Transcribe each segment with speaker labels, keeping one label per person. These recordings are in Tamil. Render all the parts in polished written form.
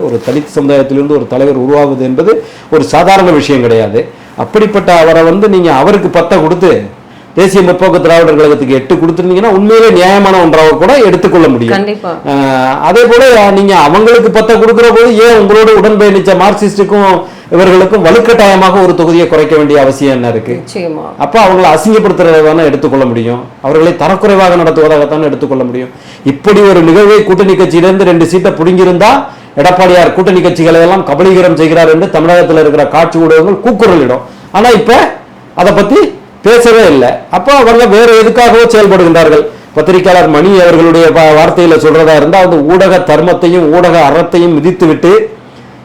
Speaker 1: ஒரு தலித் சமுதாயத்திலிருந்து ஒரு தலைவர் உருவாகுது என்பது ஒரு சாதாரண விஷயம் கிடையாது. அப்படிப்பட்ட அவரை நீங்க அவருக்கு 10 கொடுத்து தேசிய முற்போக்கு திராவிடர் கழகத்துக்கு 8 கொடுத்துருந்தீங்கன்னா உண்மையிலே நியாயமான ஒன்றாக கூட எடுத்துக்கொள்ள முடியும். அதே போல நீங்க அவங்களுக்கு 10 கொடுக்கிற போது ஏன் உங்களோட உடன்பயணிச்ச மார்க்சிஸ்டுக்கும் இவர்களுக்கும் வலுக்கட்டாயமாக ஒரு தொகுதியை குறைக்க வேண்டிய அவசியம் என்ன இருக்கு? அப்ப அவங்களை அசிங்கப்படுத்துறதான எடுத்துக்கொள்ள முடியும், அவர்களை தரக்குறைவாக நடத்துவதாகத்தான் எடுத்துக்கொள்ள முடியும். இப்படி ஒரு நிகழ்வை கூட்டணி கட்சியிலிருந்து 2 சீட்டை புடுங்கியிருந்தா எடப்பாடியார் கூட்டணி கட்சிகளை எல்லாம் கபலீகரம் செய்கிறார் என்று தமிழகத்தில் இருக்கிற காட்சி ஊடகங்கள் கூக்குரலிடும். ஆனா இப்ப அதை பத்தி பேசவே இல்லை. அப்போ அவங்க வேற எதுக்காகவோ செயல்படுகின்றார்கள். பத்திரிகையாளர் மணி அவர்களுடைய வார்த்தையில சொல்றதா இருந்தா ஊடக தர்மத்தையும் ஊடக அறத்தையும் மிதித்து விட்டு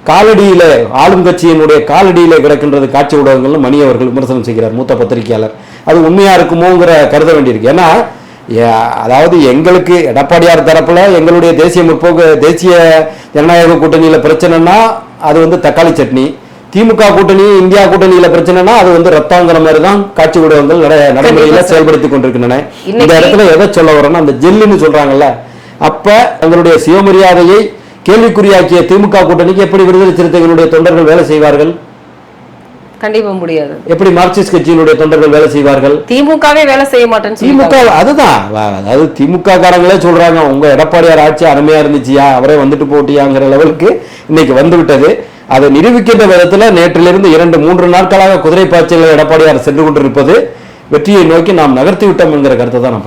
Speaker 1: காலடியில ஆளும் கட்சியினுடைய காலடியில கிடக்கின்றது காட்சி ஊடகங்கள்னு மணி அவர்கள் விமர்சனம் செய்கிறார், மூத்த பத்திரிகையாளர். அது உண்மையா இருக்குமோங்கிற கருத வேண்டியிருக்கு. ஏன்னா அதாவது எங்களுக்கு எடப்பாடியார் தரப்புல எங்களுடைய தேசிய முற்போக்கு தேசிய ஜனநாயக கூட்டணியில பிரச்சனைனா அது தக்காளி சட்னி, திமுக கூட்டணி இந்தியா கூட்டணியில பிரச்சனைனா அது ரத்தாங்கிற மாதிரி தான் காட்சி ஊடகங்கள் நடைமுறையில செயல்படுத்திக் கொண்டிருக்கின்றன. இந்த இடத்துல எதை சொல்ல வரோம்னா அந்த ஜெல்லுன்னு சொல்றாங்கல்ல, அப்ப தங்களுடைய சுயமரியாதையை கேள்விக்குறியாக்கிய திமுக கூட்டணிக்கு எப்படி விடுதலை சிறுத்தைகளுடைய தொண்டர்கள் வேலை செய்வார்கள்?
Speaker 2: கண்டிப்பா முடியாது.
Speaker 1: எப்படி மார்க்சிஸ்ட் கட்சியினுடைய தொண்டர்கள் வேலை செய்வார்கள்?
Speaker 2: திமுகவே வேலை செய்ய மாட்டேன்னு
Speaker 1: திமுக அதுதான், அதாவது திமுக காரங்களே சொல்றாங்க உங்க எடப்பாடியார் ஆட்சி அருமையா இருந்துச்சியா, அவரே போட்டியாங்கிற லெவலுக்கு இன்னைக்கு வந்து விட்டது. அதை நிரூபிக்கின்ற விதத்துல நேற்றிலிருந்து 2-3 நாட்களாக குதிரை பாய்ச்சல் எடப்பாடியார் சென்று கொண்டிருப்பது வெற்றியை நோக்கி நாம் நகர்த்தி விட்டோம் என்கிற கருத்தை தான் நான்